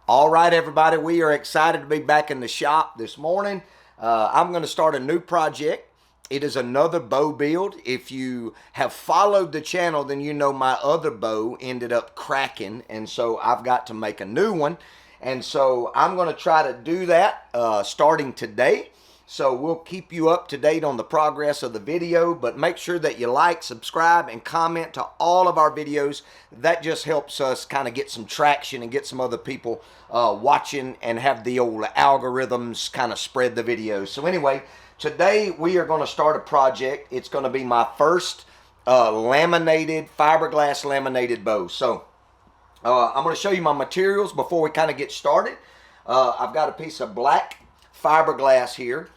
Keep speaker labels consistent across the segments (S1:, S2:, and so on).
S1: All right, everybody, we are excited to be back in the shop this morning. I'm going to start a new project. It is another bow build. If you have followed the channel, then you know my other bow ended up cracking, and so I've got to make a new one. And so I'm going to try to do that starting today. So we'll keep you up to date on the progress of the video, but make sure that you like, subscribe, and comment to all of our videos. That just helps us kind of get some traction and get some other people watching and have the old algorithms kind of spread the videos. So anyway, today we are going to start a project. It's going to be my first fiberglass laminated bow. So I'm going to show you my materials before we kind of get started. I've got a piece of black fiberglass here.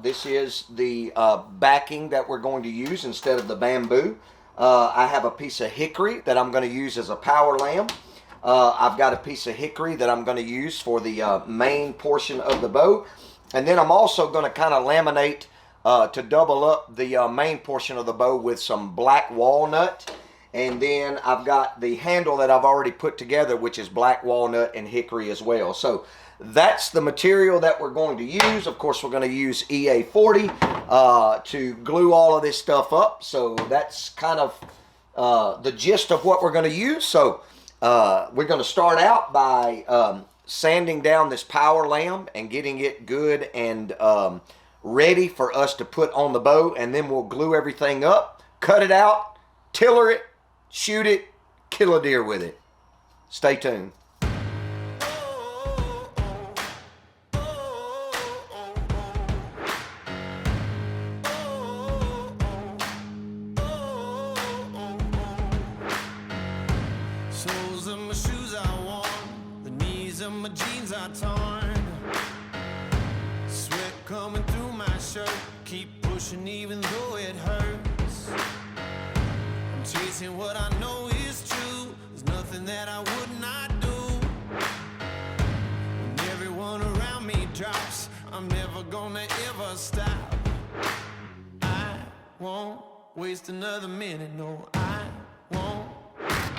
S1: This is the backing that we're going to use instead of the bamboo. I have a piece of hickory that I'm going to use as a power lamb. I've got a piece of hickory that I'm going to use for the main portion of the bow. And then I'm also going to kind of laminate to double up the main portion of the bow with some black walnut. And then I've got the handle that I've already put together, which is black walnut and hickory as well. So that's the material that we're going to use. Of course, we're going to use EA40 to glue all of this stuff up. So that's kind of the gist of what we're going to use. So we're going to start out by sanding down this power lamb and getting it good and ready for us to put on the bow. And then we'll glue everything up, cut it out, tiller it, shoot it, kill a deer with it. Stay tuned.
S2: Soles of my shoes are worn, the knees of my jeans are torn. Sweat coming through my shirt, keep pushing even though it hurts. I'm chasing what I know is true, there's nothing that I would not do. When everyone around me drops, I'm never gonna ever stop. I won't waste another minute, no I won't.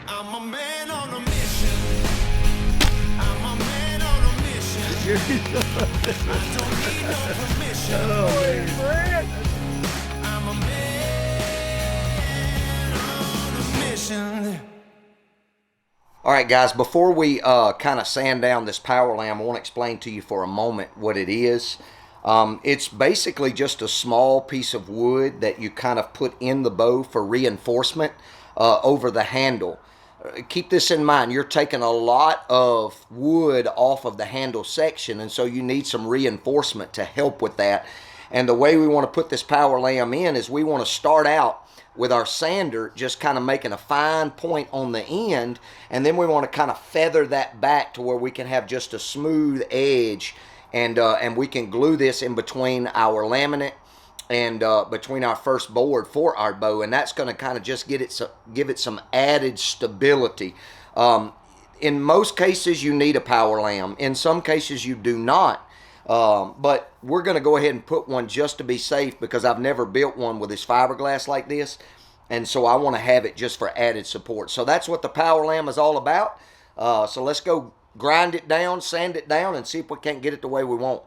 S2: I'm a man on a mission. I'm a man on a mission. I don't need no permission. I'm a man on a mission.
S1: All right, guys, before we kind of sand down this power lamb, I want to explain to you for a moment what it is. It's basically just a small piece of wood that you kind of put in the bow for reinforcement over the handle. Keep this in mind, you're taking a lot of wood off of the handle section, and so you need some reinforcement to help with that. And the way we want to put this power lamb in is we want to start out with our sander just kind of making a fine point on the end, and then we want to kind of feather that back to where we can have just a smooth edge, and we can glue this in between our laminate and between our first board for our bow, and that's going to kind of just give it some added stability. In most cases, you need a power lamb. In some cases, you do not. But we're going to go ahead and put one just to be safe, because I've never built one with this fiberglass like this, and so I want to have it just for added support. So that's what the power lamb is all about. So let's go grind it down, sand it down, and see if we can't get it the way we want.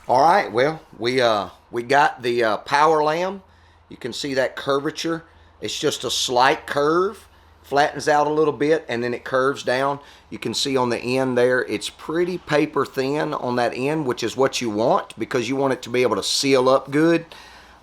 S1: All right, well, we got the power lamb. You can see that curvature. It's just a slight curve, flattens out a little bit, and then it curves down. You can see on the end there, it's pretty paper thin on that end, which is what you want, because you want it to be able to seal up good.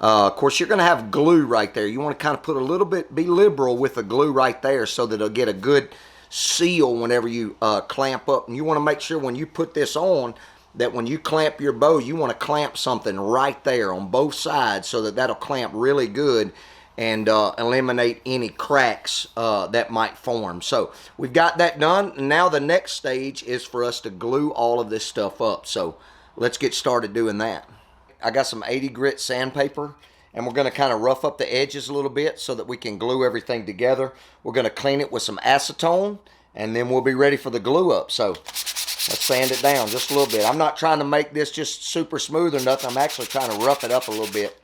S1: Of course, you're going to have glue right there. You want to kind of put a little bit, be liberal with the glue right there so that it'll get a good seal whenever you clamp up. And you want to make sure when you put this on, that when you clamp your bow, you want to clamp something right there on both sides so that that'll clamp really good and eliminate any cracks that might form. So we've got that done. Now the next stage is for us to glue all of this stuff up. So let's get started doing that. I got some 80 grit sandpaper, and we're going to kind of rough up the edges a little bit so that we can glue everything together. We're going to clean it with some acetone, and then we'll be ready for the glue up. So let's sand it down just a little bit. I'm not trying to make this just super smooth or nothing. I'm actually trying to rough it up a little bit.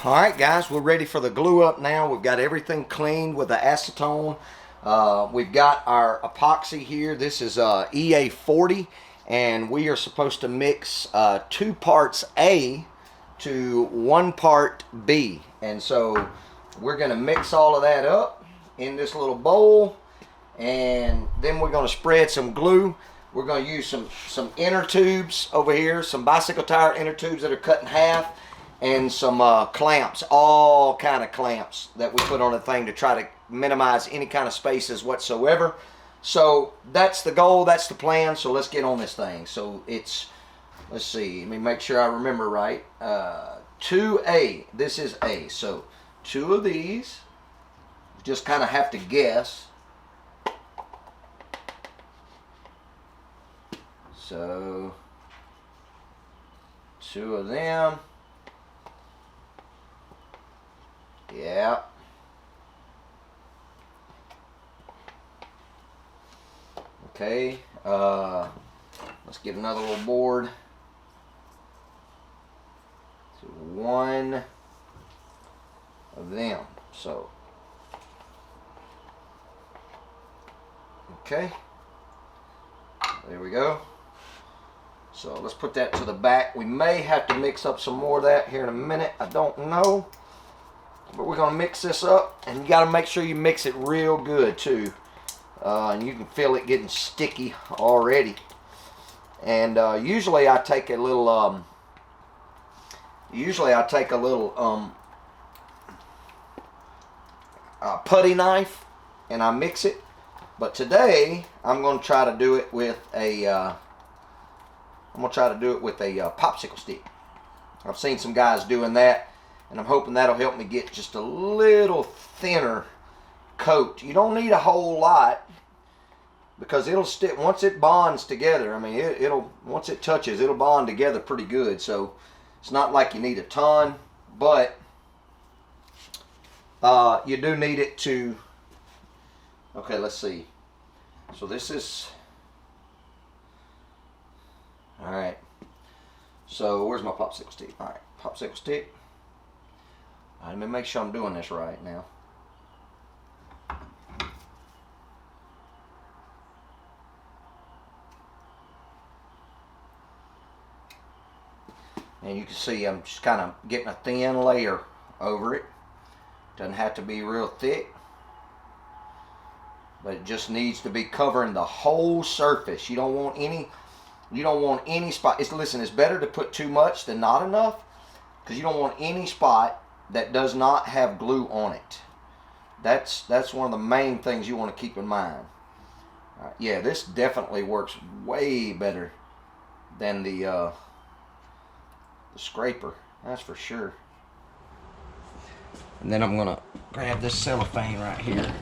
S1: All right, guys, we're ready for the glue up now. We've got everything cleaned with the acetone. We've got our epoxy here. This is EA40, and we are supposed to mix 2 parts A to 1 part B. And so we're going to mix all of that up in this little bowl, and then we're going to spread some glue. We're going to use some inner tubes over here, some bicycle tire inner tubes that are cut in half, and some clamps, all kind of clamps that we put on the thing to try to minimize any kind of spaces whatsoever. So that's the goal, that's the plan. So let's get on this thing. So it's, let's see, let me make sure I remember right. 2A, this is A. So 2 of these, just kind of have to guess. So 2 of them. Yeah. Okay. Let's get another little board. So 1 of them. So. Okay. There we go. So let's put that to the back. We may have to mix up some more of that here in a minute. I don't know. But we're going to mix this up, and you got to make sure you mix it real good too. And you can feel it getting sticky already. And usually I take a little putty knife and I mix it. But today I'm going to try to do it with a popsicle stick. I've seen some guys doing that, and I'm hoping that'll help me get just a little thinner coat. You don't need a whole lot, because it'll stick once it bonds together. I mean, it'll once it touches, it'll bond together pretty good. So it's not like you need a ton, but you do need it to. Okay, let's see. So this is all right. So where's my popsicle stick? All right, popsicle stick. All right, let me make sure I'm doing this right now. And you can see I'm just kind of getting a thin layer over it. Doesn't have to be real thick, but it just needs to be covering the whole surface. You don't want any spot. Listen, it's better to put too much than not enough, because you don't want any spot that does not have glue on it. That's one of the main things you want to keep in mind. All right, yeah, this definitely works way better than the scraper, that's for sure. And then I'm gonna grab this cellophane right here.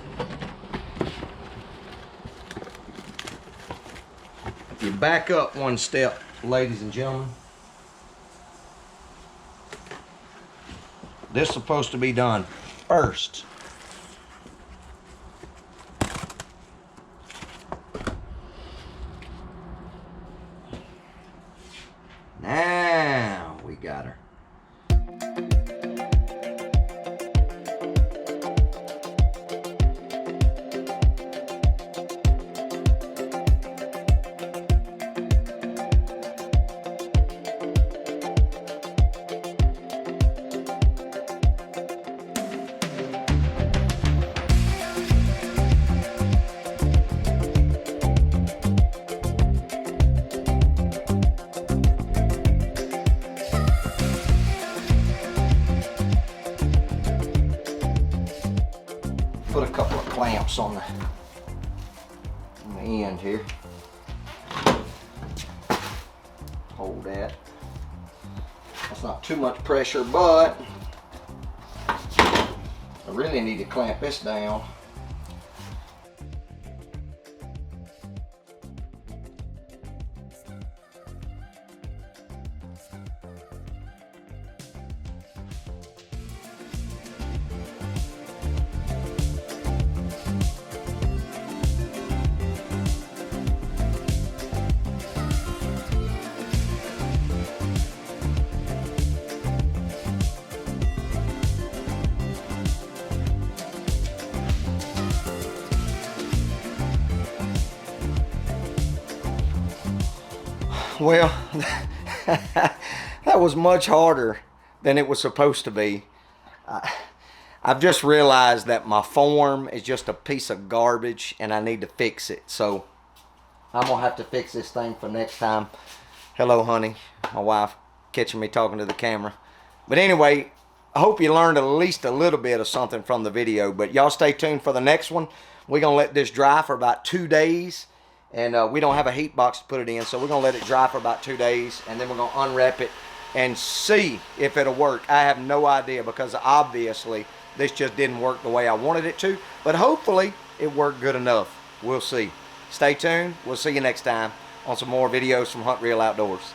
S1: If you back up one step, ladies and gentlemen, this is supposed to be done first. Now we got her. clamps on the end here. Hold that. That's not too much pressure, but I really need to clamp this down. Well, that was much harder than it was supposed to be. I've just realized that my form is just a piece of garbage and I need to fix it. So I'm going to have to fix this thing for next time. Hello, honey. My wife catching me talking to the camera. But anyway, I hope you learned at least a little bit of something from the video. But y'all stay tuned for the next one. We're going to let this dry for about 2 days. And we don't have a heat box to put it in, so we're going to let it dry for about 2 days, and then we're going to unwrap it and see if it'll work. I have no idea, because obviously this just didn't work the way I wanted it to, but hopefully it worked good enough. We'll see. Stay tuned. We'll see you next time on some more videos from Hunt Real Outdoors.